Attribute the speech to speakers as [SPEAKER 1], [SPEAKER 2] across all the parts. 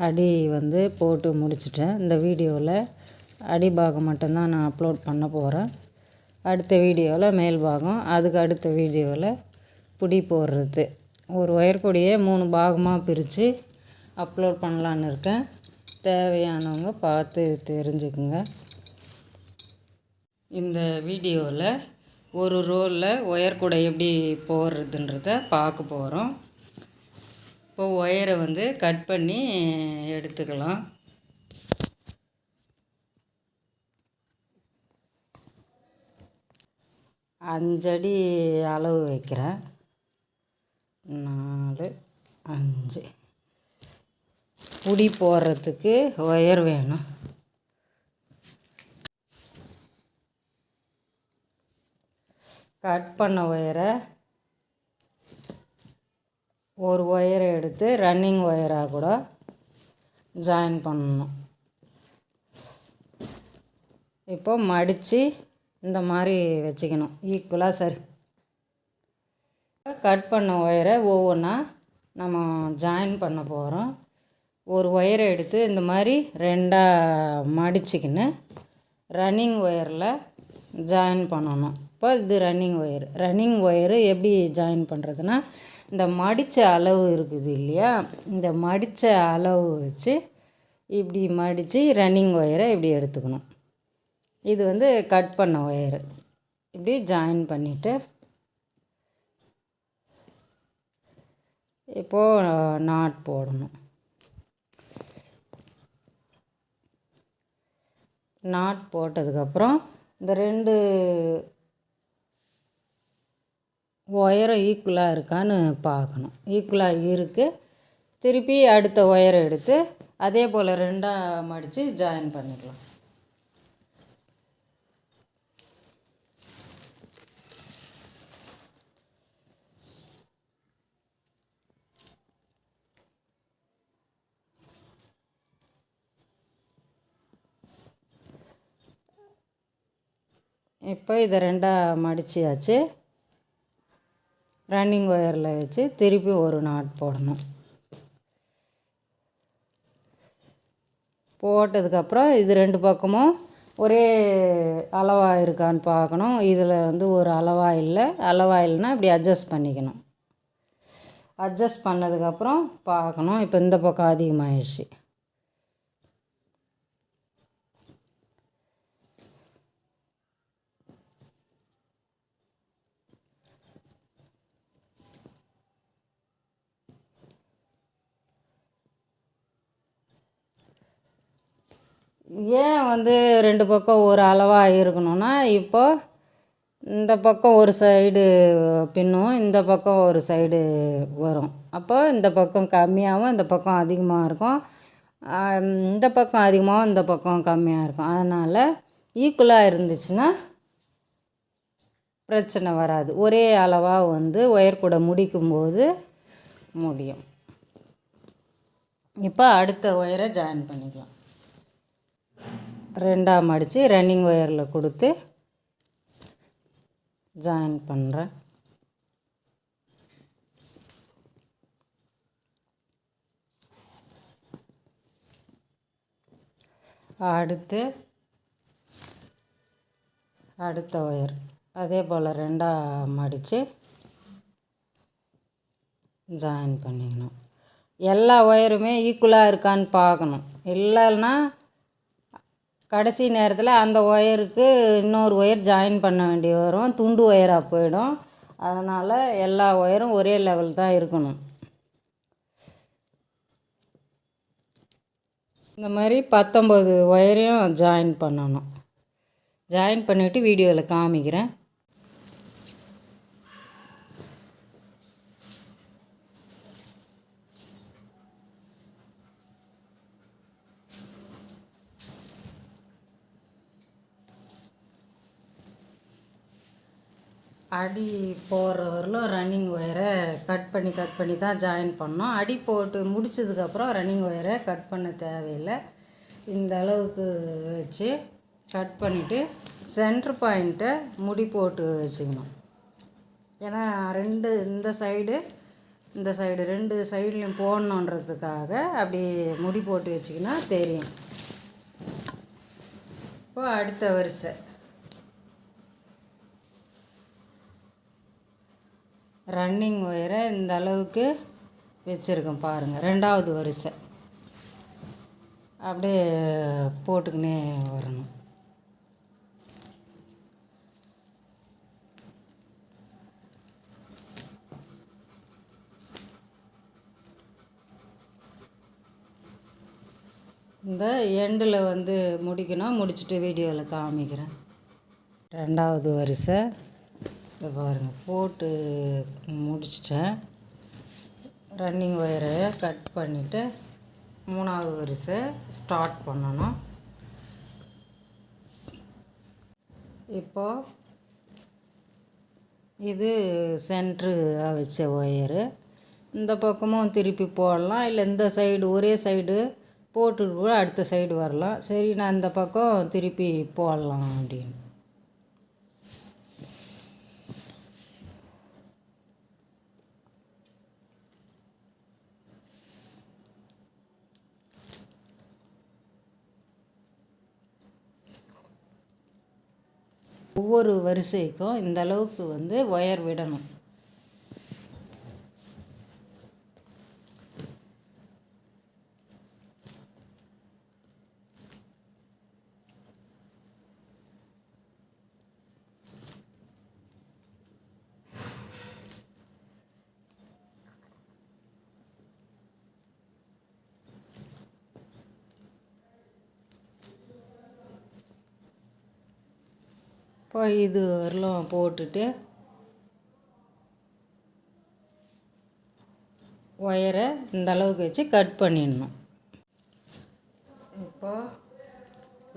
[SPEAKER 1] அடி வந்து போட்டு முடிச்சிட்டேன். இந்த வீடியோவில் அடிபாகம் மட்டும்தான் நான் அப்லோட் பண்ண போகிறேன். அடுத்த வீடியோவில் மேல் பாகம், அதுக்கு அடுத்த வீடியோவில் புடி போடுறது. ஒரு ஒயர் கூடையே 3 பாகமாக பிரித்து அப்லோட் பண்ணலான்னு இருக்கேன். தேவையானவங்க பார்த்து தெரிஞ்சுக்குங்க. இந்த வீடியோவில் ஒரு ரோலில் ஒயர் கூடை எப்படி போடுறதுன்றத பார்க்க போகிறோம். இப்போ ஒயரை வந்து கட் பண்ணி எடுத்துக்கலாம். அஞ்சடி அளவு வைக்கிறேன். 4, 5 புடி போடுறதுக்கு ஒயர் வேணும். கட் பண்ண ஒயரை ஒரு ஒயரை எடுத்து ரன்னிங் ஒயராக கூட ஜாயின் பண்ணணும். இப்போ மடித்து இந்த மாதிரி வச்சுக்கணும் ஈக்குவலாக. சரி, கட் பண்ண ஒயரை ஒவ்வொன்றா நம்ம ஜாயின் பண்ண போகிறோம். ஒரு ஒயரை எடுத்து இந்த மாதிரி 2ஆக மடிச்சுக்கின்னு ரன்னிங் ஒயரில் ஜாயின் பண்ணணும். இப்போ இது ரன்னிங் ஒயரு எப்படி ஜாயின் பண்ணுறதுன்னா, இந்த மடித்த அளவு இருக்குது இல்லையா, இந்த மடித்த அளவு வச்சு இப்படி மடித்து ரன்னிங் ஒயரை இப்படி எடுத்துக்கணும். இது வந்து கட் பண்ண ஒயரு. இப்படி ஜாயின் பண்ணிவிட்டு இப்போது நாட் போடணும். நாட் போட்டதுக்கப்புறம் இந்த 2 ஒயரும் ஈக்குவலாக இருக்கான்னு பார்க்கணும். ஈக்குவலாக இருக்குது. திருப்பி அடுத்த ஒயரை எடுத்து அதே போல் 2ஆக மடித்து ஜாயின் பண்ணிக்கலாம். இப்போ இதை 2ஆக மடித்தாச்சு. ரன்னிங் ஒயரில் வச்சு திருப்பி ஒரு நாட் போடணும். போட்டதுக்கப்புறம் இது 2 பக்கமும் ஒரே அளவாக இருக்கான்னு பார்க்கணும். இதில் வந்து ஒரு அளவாக இல்லைன்னா இப்படி அட்ஜஸ்ட் பண்ணிக்கணும். அட்ஜஸ்ட் பண்ணதுக்கப்புறம் பார்க்கணும். இப்போ இந்த பக்கம் அதிகமாகிடுச்சு. ஏன் வந்து 2 பக்கம் ஒரு அளவாக இருக்கணும்னா, இப்போ இந்த பக்கம் ஒரு சைடு பின்னும், இந்த பக்கம் ஒரு சைடு வரும். அப்போ இந்த பக்கம் கம்மியாகவும் இந்த பக்கம் அதிகமாக இருக்கும். இந்த பக்கம் அதிகமாகவும் இந்த பக்கம் கம்மியாக இருக்கும். அதனால் ஈக்குவலாக இருந்துச்சுன்னா பிரச்சனை வராது. ஒரே அளவாக வந்து ஒயர் கூட முடிக்கும்போது முடியும். இப்போ அடுத்த ஒயரை ஜாயின் பண்ணிக்கலாம். 2ஆக மடித்து ரன்னிங் ஒயரில் கொடுத்து ஜாயின் பண்ணுறேன். அடுத்த ஒயர் அதே போல் 2ஆக மடித்து ஜாயின் பண்ணிக்கணும். எல்லா ஒயருமே ஈக்குவலாக இருக்கான்னு பார்க்கணும். இல்லைன்னா கடைசி நேரத்தில் அந்த ஒயருக்கு இன்னொரு ஒயர் ஜாயின் பண்ண வேண்டி வரும். துண்டு ஒயராக போயிடும். அதனால் எல்லா ஒயரும் ஒரே லெவல் தான் இருக்கணும். இந்த மாதிரி 19 ஒயரையும் ஜாயின் பண்ணணும். ஜாயின் பண்ணிவிட்டு வீடியோவில் காமிக்கிறேன். அடி போடுற வரலும் ரன்னிங் ஒயரை கட் பண்ணி தான் ஜாயின் பண்ணோம். அடி போட்டு முடிச்சதுக்கப்புறம் ரன்னிங் ஒயரை கட் பண்ண தேவையில்லை. இந்த அளவுக்கு வச்சு கட் பண்ணிவிட்டு சென்ட்ரு பாயிண்ட்டை முடி போட்டு வச்சுக்கணும். ஏன்னா இந்த சைடு இந்த சைடு 2 சைட்லேயும் போடணுன்றதுக்காக அப்படி முடி போட்டு வச்சிக்கினா தெரியும். இப்போ அடுத்த வரிசை ரன்னிங் ஒயரை இந்த அளவுக்கு வச்சுருக்கேன் பாருங்கள். 2வது வரிசை அப்படியே போட்டுக்கினே வரணும். இந்த எண்டில் முடிக்கணும். முடிச்சுட்டு வீடியோவில் காமிக்கிறேன். 2வது வரிசை இதை பாருங்கள், போட்டு முடிச்சிட்டேன். ரன்னிங் ஒயரை கட் பண்ணிவிட்டு 3வது வரிசை ஸ்டார்ட் பண்ணணும். இப்போது இது சென்ட்ரு வச்ச ஒயரு. இந்த பக்கமும் திருப்பி போடலாம், இல்லை இந்த சைடு ஒரே சைடு போட்டுட்டு கூட அடுத்த சைடு வரலாம். சரி, நான் இந்த பக்கம் திருப்பி போடலாம் அப்படின்னு. ஒவ்வொரு வரிசைக்கும் இந்த அளவுக்கு ஒயர் விடணும். இப்போ இது வரலாம் போட்டுட்டு ஒயரை இந்த அளவுக்கு வச்சு கட் பண்ணிடணும். இப்போ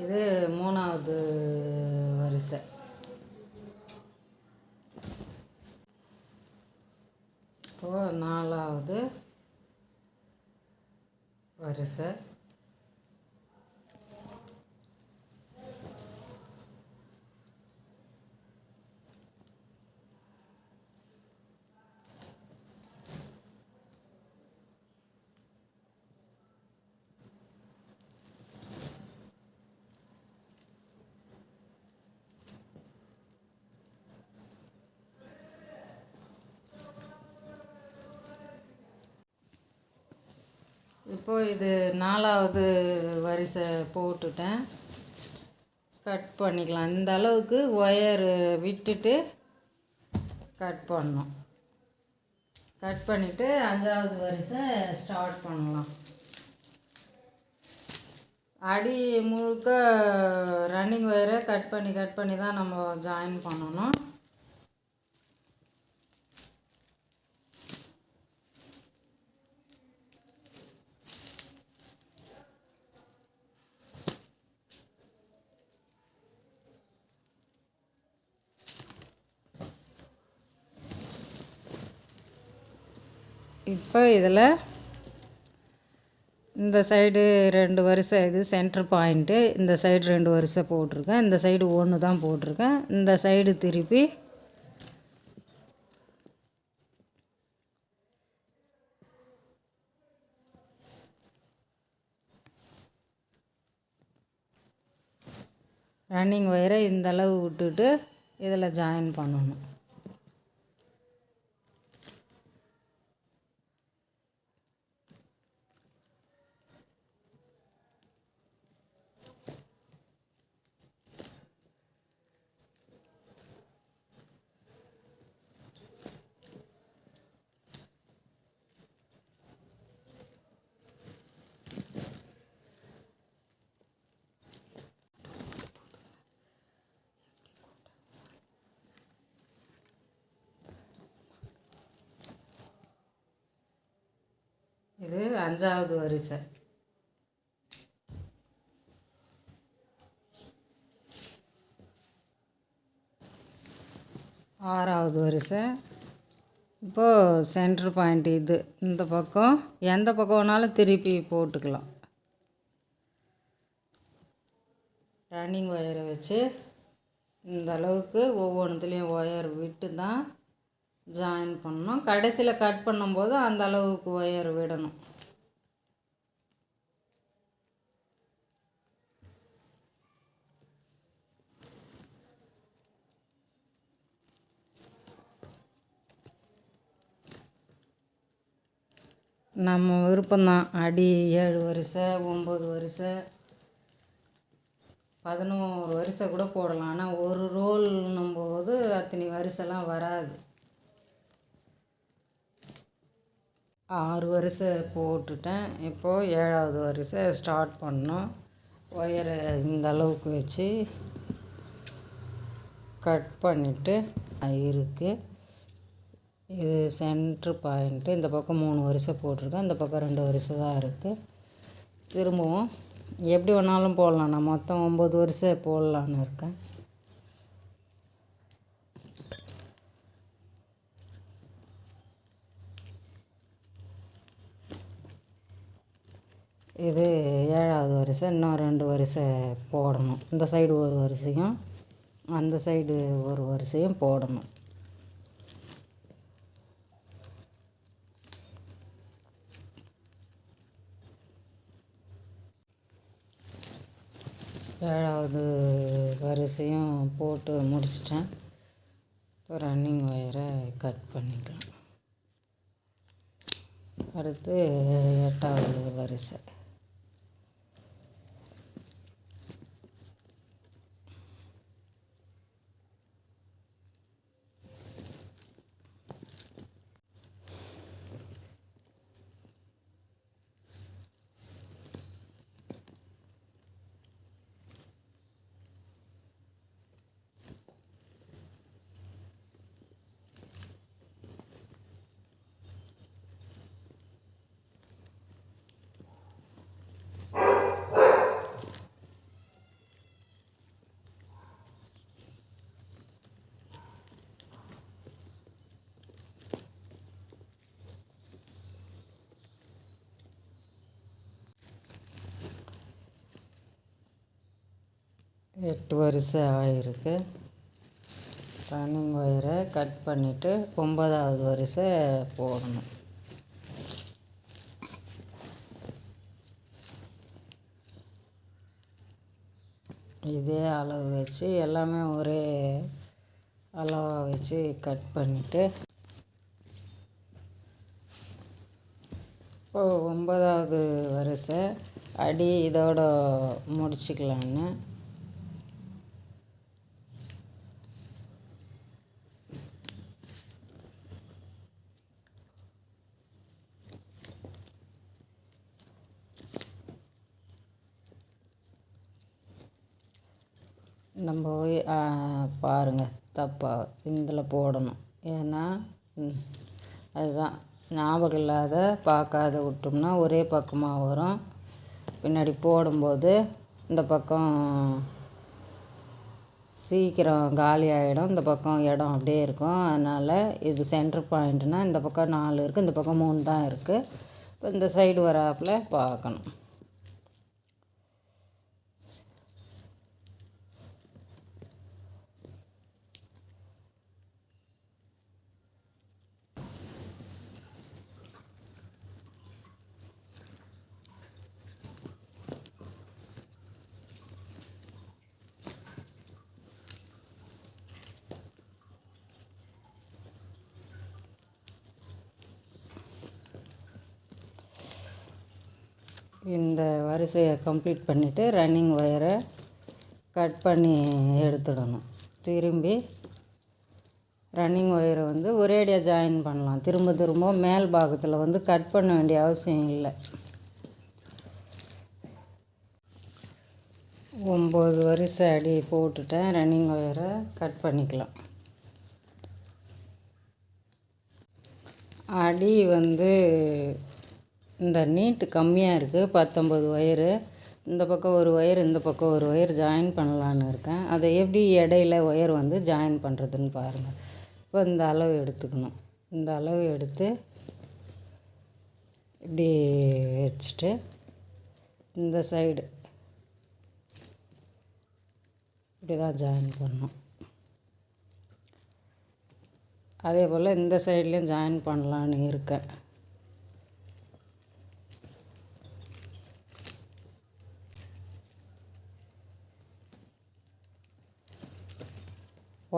[SPEAKER 1] இது 3வது வரிசை. இப்போது 4வது வரிசை. இப்போது இது 4வது வரிசை போட்டுட்டேன். கட் பண்ணிக்கலாம். இந்த அளவுக்கு ஒயர் விட்டுட்டு கட் பண்ணணும். கட் பண்ணிவிட்டு 5வது வரிசை ஸ்டார்ட் பண்ணலாம். அடி முழுக்க ரன்னிங் ஒயரை கட் பண்ணி தான் நம்ம ஜாயின் பண்ணணும். இப்போ இதில் இந்த சைடு 2 வரிசை, இது சென்டர் பாயிண்ட்டு. இந்த சைடு 2 வரிசை போட்டிருக்கேன். இந்த சைடு 1 தான் போட்டிருக்கேன். இந்த சைடு திருப்பி ரன்னிங் ஒயரை இந்த அளவு விட்டுட்டு இதில் ஜாயின் பண்ணணும். இது 5வது வரிசை. 6வது வரிசை. இப்போது சென்டர் பாயிண்ட் இது. இந்த பக்கம் எந்த பக்கம் வேணாலும் திருப்பி போட்டுக்கலாம். ரன்னிங் ஒயரை வச்சு இந்த அளவுக்கு ஒவ்வொன்றுத்துலேயும் ஒயர் விட்டு தான் ஜாயின் பண்ணணும். கடைசியில் கட் பண்ணும்போது அந்த அளவுக்கு ஒயர் விடணும். நம்ம விருப்பம்தான். அடி 7 வரிசை, 9 வரிசை, 11 வரிசை கூட போடலாம். ஆனால் ஒரு ரோல்னும் போது அத்தனை வரிசைலாம் வராது. 6 வரிசை போட்டுட்டேன். இப்போது 7வது வரிசை ஸ்டார்ட் பண்ணோம். ஒயரை இந்த அளவுக்கு வச்சு கட் பண்ணிவிட்டு இருக்குது. இது சென்ட்ரு பாயிண்ட்டு. இந்த பக்கம் 3 வரிசை போட்டிருக்கேன், இந்த பக்கம் 2 வரிசை தான் இருக்குது. திரும்பவும் எப்படி வேணாலும் போடலாம். நான் மொத்தம் 9 வரிசை போடலான்னு இருக்கேன். இது 7வது வரிசை. இன்னும் 2 வரிசை போடணும். இந்த சைடு ஒரு வரிசையும் அந்த சைடு ஒரு வரிசையும் போடணும். ஏழாவது வரிசையும் போட்டு முடிச்சிட்டேன். இப்போ ரன்னிங் ஒயரை கட் பண்ணிக்கலாம். அடுத்து 8வது வரிசை. எட்டு வரிசை ஆகிருக்கு. ரன்னிங் ஒயரை கட் பண்ணிவிட்டு 9வது வரிசை போடணும். இதே அளவு வச்சு எல்லாமே ஒரே அளவாக வச்சு கட் பண்ணிவிட்டு இப்போது 9வது வரிசை அடி இதோட முடிச்சுக்கலான்னு நம்ம பாருங்கள், தப்பாக இதில் போடணும். ஏன்னா அதுதான் ஞாபகம் இல்லாத பார்க்காத விட்டோம்னா ஒரே பக்கமாக வரும். பின்னாடி போடும்போது இந்த பக்கம் சீக்கிரம் காலி ஆகிடும், இந்த பக்கம் இடம் அப்படியே இருக்கும். அதனால் இது சென்டர் பாயிண்ட்னால் இந்த பக்கம் 4 இருக்குது, இந்த பக்கம் 3 தான் இருக்குது. இப்போ இந்த சைடு வராப்பில் பார்க்கணும். இந்த வரிசையை கம்ப்ளீட் பண்ணிவிட்டு ரன்னிங் ஒயரை கட் பண்ணி எடுத்துடணும். திரும்பி ரன்னிங் ஒயரை ஒரேடியாக ஜாயின் பண்ணலாம். திரும்ப திரும்ப மேல் பாகத்தில் கட் பண்ண வேண்டிய அவசியம் இல்லை. 9 வரிசை அடி போட்டுட்டேன். ரன்னிங் ஒயரை கட் பண்ணிக்கலாம். அடி இந்த நீட்டு கம்மியாக இருக்குது, 19 ஒயரு. இந்த பக்கம் ஒரு ஒயர், இந்த பக்கம் ஒரு ஒயர் ஜாயின் பண்ணலான்னு இருக்கேன். அதை எப்படி இடையில ஒயர் ஜாயின் பண்ணுறதுன்னு பாருங்கள். இப்போ இந்த அளவு எடுத்துக்கணும். இந்த அளவு எடுத்து இப்படி வச்சுட்டு இந்த சைடு இப்படி தான் ஜாயின் பண்ணணும். அதே போல் இந்த சைட்லேயும் ஜாயின் பண்ணலான்னு இருக்கேன்.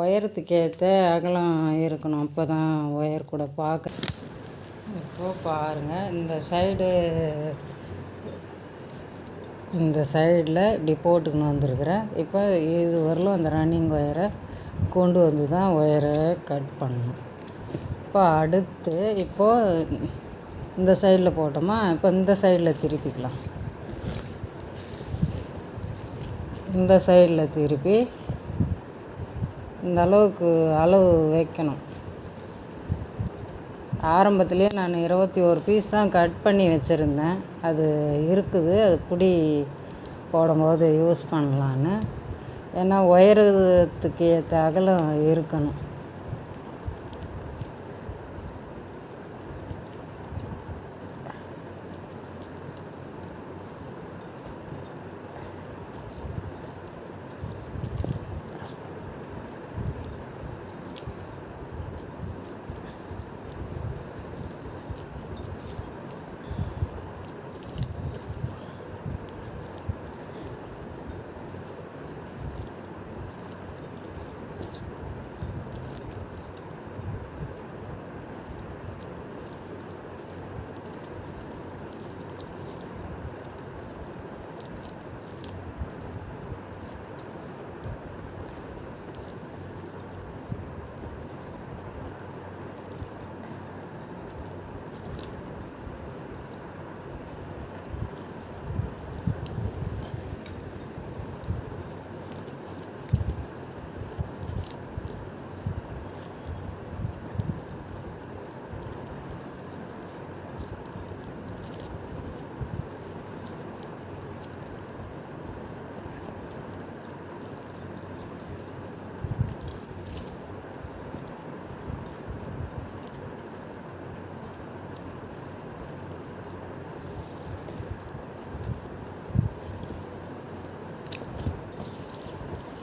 [SPEAKER 1] ஒயரத்துக்கு ஏற்ற அகலம் இருக்கணும், அப்போ தான் ஒயர் கூட பார்க்க. இப்போது பாருங்கள், இந்த சைடில் இப்படி போட்டுக்கின்னு வந்துருக்குறேன். இப்போ இது வரலும் அந்த ரன்னிங் ஒயரை கொண்டு வந்து தான் ஒயரை கட் பண்ணணும். இப்போ அடுத்து இப்போது இந்த சைடில் போட்டோமா, இப்போ இந்த சைடில் திருப்பிக்கலாம். இந்த சைடில் திருப்பி இந்த அளவுக்கு அளவு வைக்கணும். ஆரம்பத்துலேயே நான் 21 பீஸ் தான் கட் பண்ணி வச்சுருந்தேன். அது இருக்குது, அது புடி போடும்போது யூஸ் பண்ணலான்னு. ஏன்னா ஒயரத்துக்கு ஏற்ற அகலம் இருக்கணும்.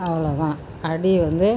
[SPEAKER 1] அவ்வளோதான். அடி வந்து